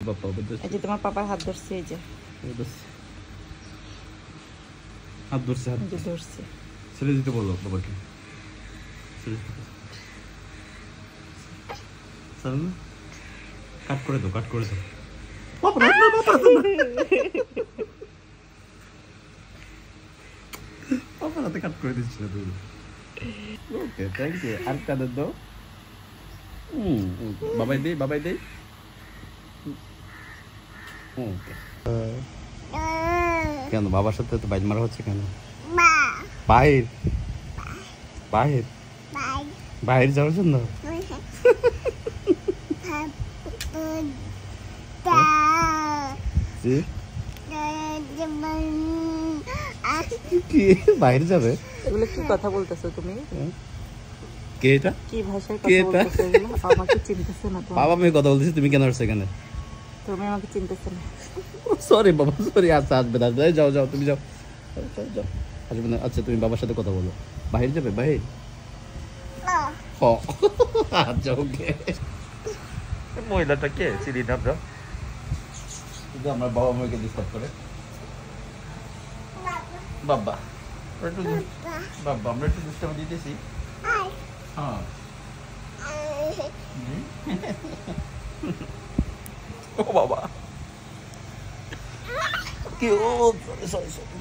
পাপা ধরছে। এই যে তোমার পাপার হাত ধরছে, এই যে হাত ধরছে, হাত ধরছে। ছেড়ে দিতে বলো বাবাকে, কাট করে দাও, কাট করে দাও। পাপার হাতে কাট করে দিচ্ছিল তুমি। ওকে, থ্যাংক ইউ। আর কাদের দাও। বাবাই দে, বাবাই দে। ওকে। কেন বাবার সাথে তো বাইর মারা হচ্ছে কেন? বাহির বাহির বাহির যাওয়ার জন্য। কি বাইরে যাবে? এগুলো কি কথা বলতেছো তুমি? কে এটা? কি ভাষায় কথা বলতেছো এগুলো? আমাকে চিনতেছ না তো? বাবা মেয়ে কথা বলতেছি, তুমি কেন আসছো এখানে? তুমি আমাকে চিনতেছ না? সরি বাবা, সরি। আচ্ছা, আসবে না। যাও যাও, তুমি যাও, যাও। আসবে না। আচ্ছা, তুমি বাবার সাথে কথা বলো। বাহির যাবে? বাহির। আচ্ছা, ওকে। মহিলাটা কে? চিনি না আমরা। কিন্তু আমার বাবা মাকে ডিস্টার্ব করে। বাবা বাবা, আমরা একটু ডিস্টার্ব দিতেছি। হ্যাঁ। ও বাবা, কি? ও সরি সরি।